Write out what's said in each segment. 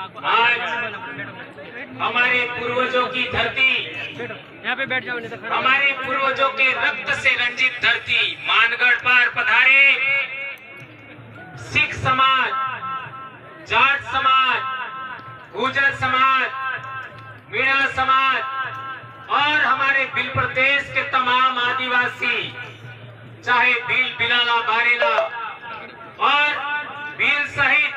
आज हमारे पूर्वजों की धरती, यहाँ पे बैठ जाओ, नहीं तो खड़े। हमारे पूर्वजों के रक्त से रंजित धरती मानगढ़ पर पधारे सिख समाज, जाट समाज, गुर्जर समाज, मीणा समाज और हमारे भील प्रदेश के तमाम आदिवासी, चाहे भील, बिलाला, बारेला और भील सहित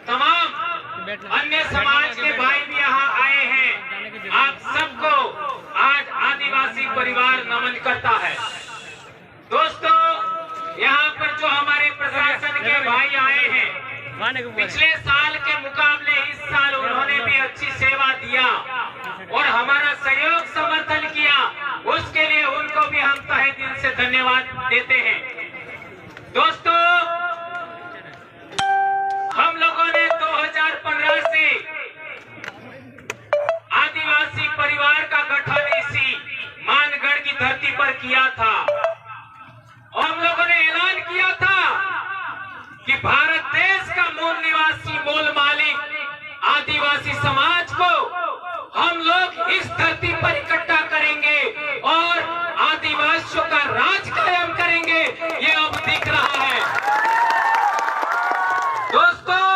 तमाम अन्य समाज के भाई भी यहाँ आए हैं। आप सबको आज आदिवासी परिवार नमन करता है। दोस्तों, यहाँ पर जो हमारे प्रशासन के भाई आए हैं, पिछले साल के मुकाबले इस साल उन्होंने भी अच्छी सेवा दिया और हमारा सहयोग समर्थन किया। उसके लिए उनको भी हम तहे दिल से धन्यवाद देते हैं। दोस्तों, हम लोगों ने 2015 से आदिवासी परिवार का गठन इसी मानगढ़ की धरती पर किया था और हम लोगों ने ऐलान किया था कि भारत देश का मूल निवासी, मूल मालिक आदिवासी समाज को हम लोग इस धरती पर इकट्ठा करेंगे और आदिवासियों का राज कायम करेंगे। ये अब दिख रहा है। दोस्तों,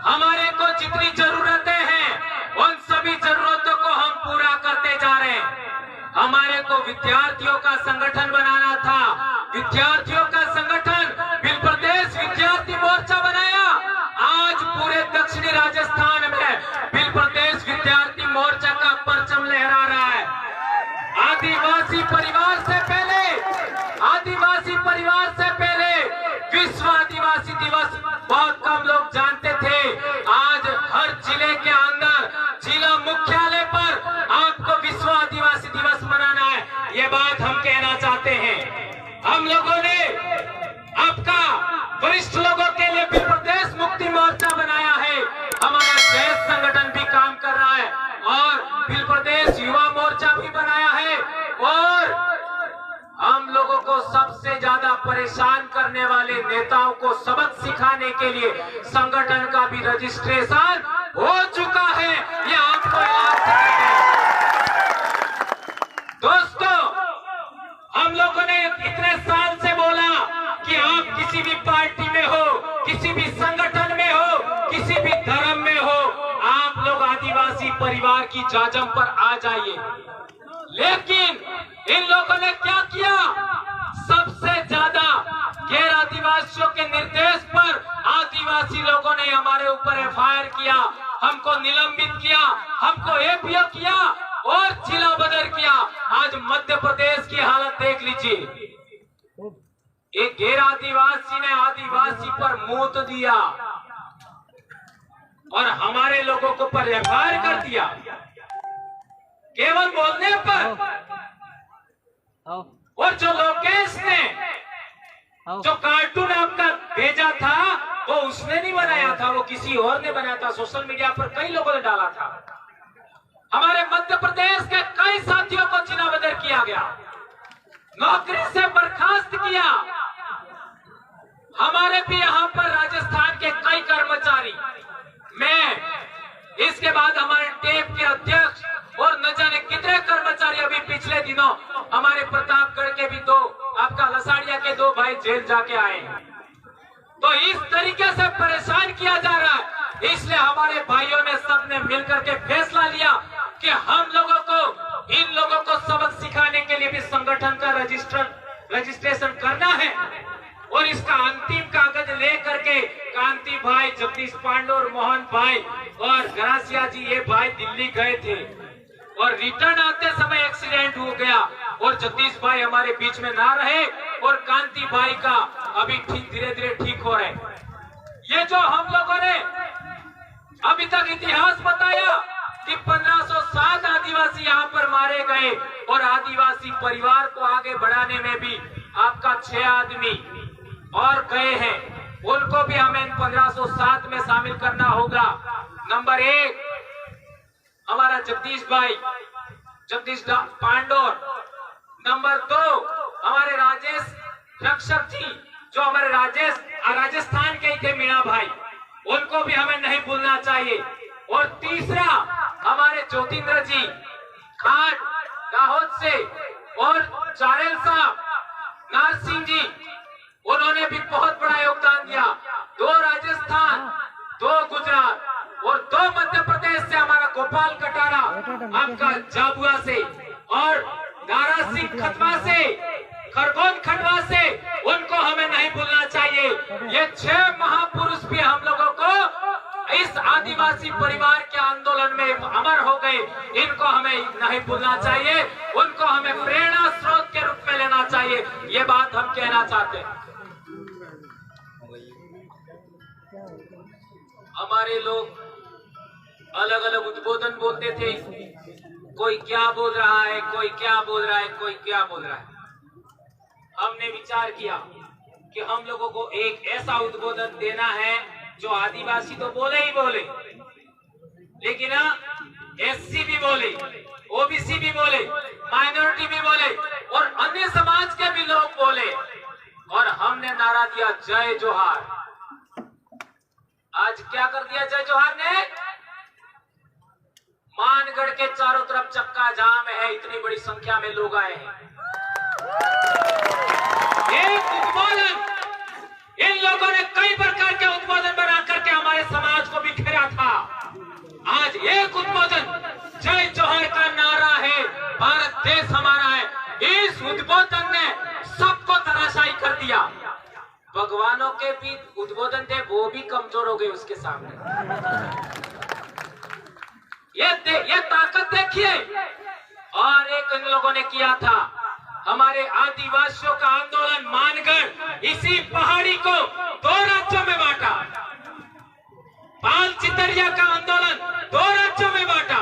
हमारे को जितनी जरूरतें हैं उन सभी जरूरतों को हम पूरा करते जा रहे हैं। हमारे को विद्यार्थियों का संगठन बनाना था, विद्यार्थियों का संगठन भील प्रदेश विद्यार्थी मोर्चा बनाया। आज पूरे दक्षिणी राजस्थान में भील प्रदेश विद्यार्थी मोर्चा का परचम लहरा रहा है। आदिवासी परिवार से पहले, आदिवासी परिवार से पहले विश्व आदिवासी दिवस बहुत कम लोग जानते थे। आज हर जिले के अंदर, जिला मुख्यालय पर आपको विश्व आदिवासी दिवस मनाना है। ये बात हम कहना चाहते हैं। हम लोगों ने आपका वरिष्ठ लोगों के लिए भील प्रदेश मुक्ति मोर्चा बनाया है। हमारा जैस संगठन भी काम कर रहा है और भील प्रदेश युवा मोर्चा भी बनाया है और हम लोगों को सबसे ज्यादा परेशान करने वाले नेताओं को सबक सिखाने के लिए संगठन का भी रजिस्ट्रेशन हो चुका है। ये आपको याद रखना है। दोस्तों, हम लोगों ने इतने साल से बोला कि आप किसी भी पार्टी में हो, किसी भी संगठन में हो, किसी भी धर्म में हो, आप लोग आदिवासी परिवार की जाजम पर आ जाइए। लेकिन इन लोगों ने क्या किया? सबसे ज्यादा गैर आदिवासियों के निर्देश पर आदिवासी लोगों ने हमारे ऊपर एफआईआर किया, हमको निलंबित किया, हमको एपीओ किया और जिला बदर किया। आज मध्य प्रदेश की हालत देख लीजिए। एक गैर आदिवासी ने आदिवासी पर मूत दिया और हमारे लोगों को पर एफआईआर कर दिया केवल बोलने पर। और जो लोकेश ने जो कार्टून आपका भेजा था वो उसने नहीं बनाया था, वो किसी और ने बनाया था। सोशल मीडिया पर कई लोगों ने डाला था। हमारे मध्य प्रदेश के कई साथियों को जिलाबदर किया गया, नौकरी से बर्खास्त किया। हमारे भी यहाँ पर राजस्थान के कई कर्मचारी, मैं इसके बाद हमारे टेप के अध्यक्ष और न जाने कितने कर्मचारी अभी पिछले दिनों हमारे प्रतापगढ़ के भी दो, आपका लसाड़िया के दो भाई जेल जाके आए हैं। तो इस तरीके से परेशान किया जा रहा है। इसलिए हमारे भाइयों ने सबने मिलकर के फैसला लिया कि हम लोगों को, इन लोगों को सबक सिखाने के लिए भी संगठन का रजिस्ट्रेशन करना है और इसका अंतिम कागज लेकर के कांति भाई, जगदीश पांडे और मोहन भाई और गरासिया जी, ये भाई दिल्ली गए थे और रिटर्न आते समय एक्सीडेंट हो गया और जगदीश भाई हमारे बीच में ना रहे और कांति भाई का अभी धीरे धीरे ठीक हो रहे। ये जो हम लोगों ने अभी तक इतिहास बताया कि 1507 आदिवासी यहाँ पर मारे गए और आदिवासी परिवार को आगे बढ़ाने में भी आपका 6 आदमी और गए हैं, उनको भी हमें 1507 में शामिल करना होगा। नंबर 1 हमारा जगदीश भाई, जगदीश पांडोर। नंबर 2 हमारे राजेश रक्षक जी, जो हमारे राजस्थान के ही थे, मीणा भाई, उनको भी हमें नहीं भूलना चाहिए। और तीसरा हमारे ज्योतिंद्र जी खाट दाहोद से, और चारेल साहब नारसिंह जी, उन्होंने भी बहुत बड़ा योगदान दिया। 2 राजस्थान, 2 गुजरात और 2 मध्य प्रदेश से हमारा गोपाल कटारा आपका झाबुआ से, और नारा सिंह खतवा से, खरगोन खंडवा से, उनको हमें नहीं भूलना चाहिए। ये 6 महापुरुष भी हम लोगों को इस आदिवासी परिवार के आंदोलन में अमर हो गए, इनको हमें नहीं भूलना चाहिए, उनको हमें प्रेरणा स्रोत के रूप में लेना चाहिए। ये बात हम कहना चाहते हैं। हमारे लोग अलग अलग उद्बोधन बोलते थे, कोई क्या बोल रहा है, कोई क्या बोल रहा है, कोई क्या बोल रहा है। हमने विचार किया कि हम लोगों को एक ऐसा उद्बोधन देना है जो आदिवासी तो बोले ही बोले, लेकिन एससी भी बोले, ओबीसी भी बोले, माइनॉरिटी भी बोले और अन्य समाज के भी लोग बोले। और हमने नारा दिया जय जोहार। आज क्या कर दिया जय जोहार ने? मानगढ़ के चारों तरफ चक्का जाम है, इतनी बड़ी संख्या में लोग आए हैं। एक उद्बोधन, इन लोगों ने कई प्रकार के उद्बोधन बना करके हमारे समाज को बिखेरा था। आज एक उद्बोधन जय जोहर का नारा है, भारत देश हमारा है। इस उद्बोधन ने सबको धराशायी कर दिया। भगवानों के भी उद्बोधन थे, वो भी कमजोर हो गए उसके सामने। ये ताकत देखिए। और एक इन लोगों ने किया था, हमारे आदिवासियों का आंदोलन मानगढ़, इसी पहाड़ी को 2 राज्यों में बांटा। पाल चितरिया का आंदोलन 2 राज्यों में बांटा।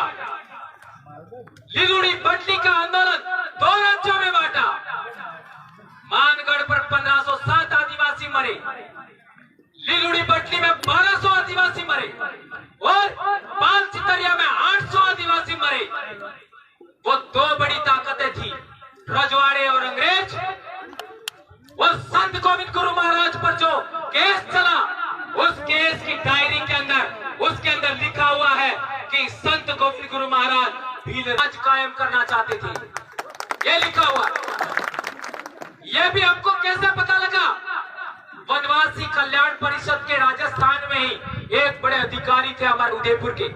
लिलुड़ी बटली का आंदोलन 2 राज्यों में बांटा। मानगढ़ पर 1507 आदिवासी मरे, लिलुड़ी बटली में 1200 आदिवासी मरे और पाल चितरिया में 800 आदिवासी मरे। वो 2 बड़ी ताकतें थी, रजवाड़े और अंग्रेज। वो संत गोविंद गुरु महाराज पर जो केस चला, उस केस की डायरी के अंदर, उसके अंदर लिखा हुआ है कि संत गोविंद गुरु महाराज भील राज कायम करना चाहते थे। ये लिखा हुआ। ये भी हमको कैसे पता लगा? वनवासी कल्याण परिषद के राजस्थान में ही एक बड़े अधिकारी थे हमारे उदयपुर के,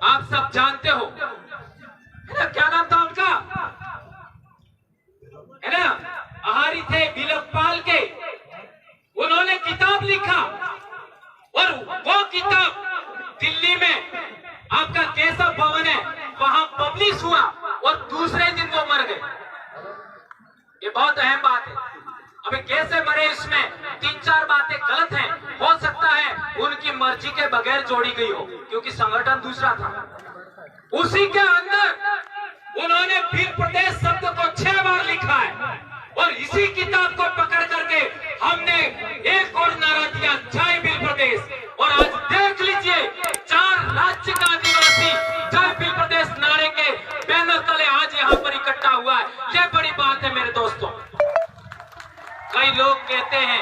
आप सब जानते हो, है ना? क्या नाम था उनका? है ना? आहारी थे बिलकपाल के। उन्होंने किताब लिखा और वो किताब दिल्ली में आपका केशव भवन है, वहां पब्लिश हुआ और दूसरे दिन वो मर गए। ये बहुत अहम बात है। अभी कैसे मरे इसमें 3-4 बातें गलत हैं। हो सकता है उनकी मर्जी के बगैर जोड़ी गई हो, क्योंकि संगठन दूसरा था। उसी के अंदर उन्होंने भील प्रदेश शब्द को 6 बार लिखा है और इसी किताब को पकड़ करके हमने एक और नारा दिया, जय भील प्रदेश। और आज देख लीजिए, 4 राज्य का आदिवासी जय भील प्रदेश नारे के बैनर तले आज यहाँ पर इकट्ठा हुआ है। यह बड़ी बात है मेरे दोस्तों। कई लोग कहते हैं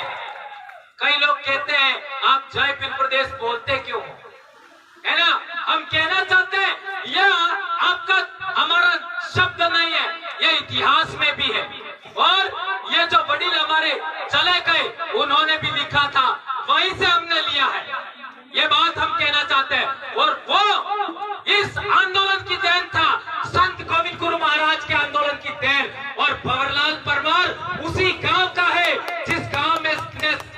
आप जय भील प्रदेश बोलते क्यों? है ना? हम कहना चाहते हैं यह आपका हमारा शब्द नहीं है, यह इतिहास में भी है। और ये जो वडील हमारे चले गए, उन्होंने भी लिखा था, वहीं से हमने लिया है। ये बात हम कहना चाहते हैं। और वो इस आंदोलन की देन था, संत गोविंद गुरु महाराज के आंदोलन की देन। और भंवरलाल परमार उसी गांव का है जिस गांव में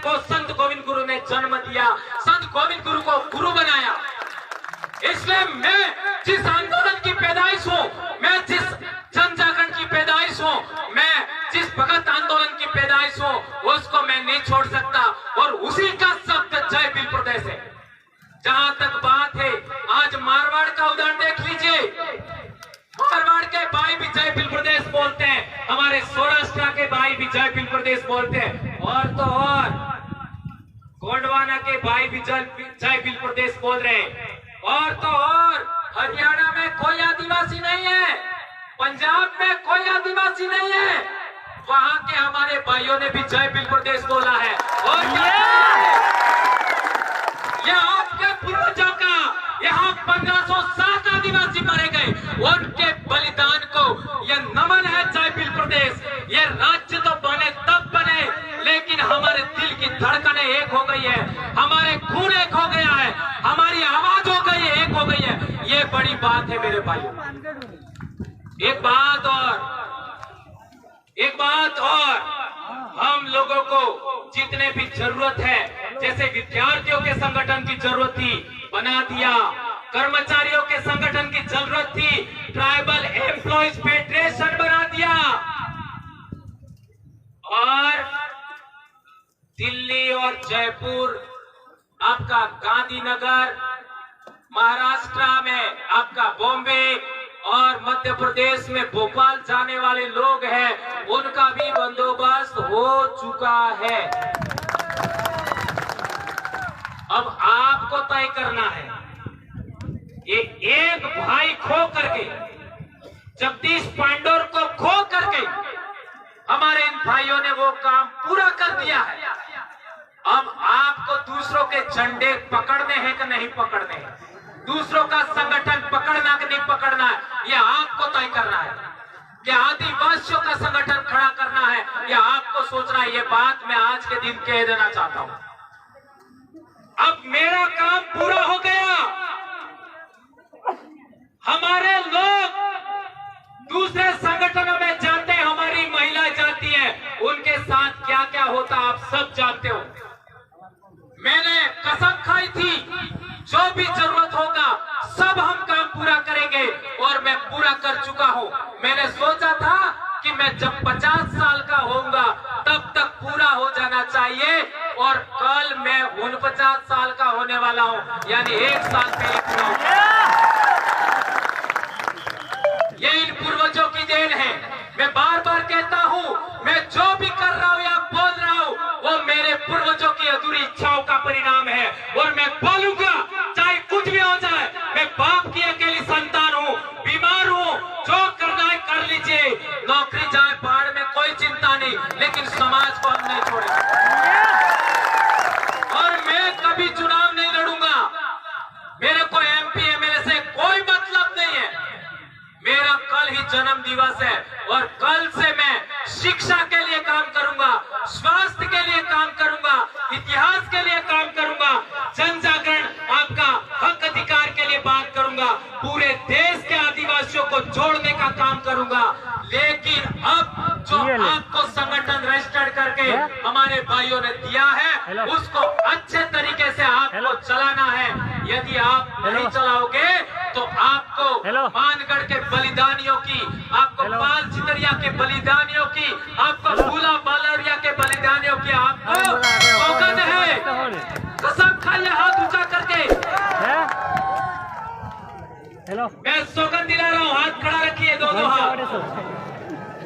को संत गोविंद गुरु ने जन्म दिया, संत गोविंद गुरु को गुरु बनाया। इसलिए मैं जिस आंदोलन की पैदाइश हूँ, मैं जिस जन जागरण की पैदाइश हूँ, मैं जिस भगत आंदोलन की पैदाइश हूँ, उसको मैं नहीं छोड़ सकता। और उसी का शब्द जय भील प्रदेश है। जहां तक बात है, आज मारवाड़ का उदाहरण देख लीजिए। मारवाड़ के भाई भी जय भील प्रदेश बोलते हैं, हमारे सौराष्ट्र के भाई भी जय भील प्रदेश बोलते हैं, और तो और गोंडवाना के भाई भी जय भील प्रदेश बोल रहे हैं। और तो और हरियाणा में कोई आदिवासी नहीं है, पंजाब में कोई आदिवासी नहीं है, वहां के हमारे भाइयों ने भी जय भील प्रदेश बोला है। और ये आपके पूर्वजों का, ये आदिवासी मारे गए, उनके बलिदान को यह नमन है जयपील प्रदेश। ये राज्य तो बने तब बने, लेकिन हमारे दिल की धड़कनें एक हो गई है, हमारे खून एक हो गया है, हमारी आवाज हो गई है, एक हो गई है। ये बड़ी बात है मेरे भाइयों। एक बात और हम लोगों को जितने भी जरूरत है, जैसे विद्यार्थियों के संगठन की जरूरत थी, बना दिया। कर्मचारियों के संगठन की जरूरत थी, ट्राइबल एम्प्लॉइज फेडरेशन बना दिया। और दिल्ली और जयपुर, आपका गांधीनगर, महाराष्ट्र में आपका बॉम्बे और मध्य प्रदेश में भोपाल जाने वाले लोग हैं, उनका भी बंदोबस्त हो चुका है। अब आपको तय करना है। ये एक भाई खो करके, जगदीश पांडोर को खो करके हमारे इन भाइयों ने वो काम पूरा कर दिया है। अब आपको दूसरों के झंडे पकड़ने हैं कि नहीं पकड़ने हैं, दूसरों का संगठन पकड़ना कि नहीं पकड़ना है, यह आपको तय करना है। क्या आदिवासियों का संगठन खड़ा करना है, यह आपको सोचना है। यह बात मैं आज के दिन कह देना चाहता हूं। अब मेरा काम पूरा हो गया। हमारे लोग दूसरे संगठनों में जाते हैं, हमारी महिलाएं जाती हैं, उनके साथ क्या क्या होता आप सब जानते हो। मैंने कसम खाई थी, जो भी जरूरत होगा सब हम काम पूरा करेंगे, और मैं पूरा कर चुका हूं। मैंने सोचा था कि मैं जब 50 साल का होऊंगा तब तक पूरा हो जाना चाहिए, और कल मैं 49 साल का होने वाला हूं, यानी 1 साल पहले पूरा हो। ये इन पूर्वजों की देन है। मैं बार बार कहता हूं, मैं जो भी कर रहा हूं या बोल रहा हूं, वो मेरे पूर्वजों की अधूरी इच्छाओं का परिणाम है, और मैं बोलूंगा चाहे कुछ भी हो जाए। मैं बाप की अकेली संतान हूं, बीमार हूं, जो करना है कर लीजिए, नौकरी जाए पहाड़ में कोई चिंता नहीं, लेकिन समाज को हम नहीं छोड़ेंगे। और मैं कभी चुनाव नहीं लड़ूंगा। मेरे को MP MLA से कोई मतलब नहीं है। मेरा कल ही जन्म दिवस है, और कल से मैं शिक्षा के लिए काम करूंगा, स्वास्थ्य के लिए काम करूंगा, इतिहास के लिए काम करूंगा, जन जागरण, आपका हक अधिकार के लिए बात करूंगा, पूरे देश के आदिवासियों को जोड़ने का काम करूंगा। लेकिन अब जो आपको संगठन रजिस्टर्ड करके हमारे भाइयों ने दिया है, उसको अच्छे तरीके से आपको चलाना है। यदि आप नहीं चलाओगे तो आपको मानगढ़ के बलिदानियों की, आपको पाल चितरिया के बलिदानियों की, आपको फूला बालरिया के बलिदानियों की आपको सौगंध है। कसम खाइए हाथ ऊंचा करके। मैं सौगंध दिला रहा हूँ, हाथ खड़ा रखिए, दोनों हाथ।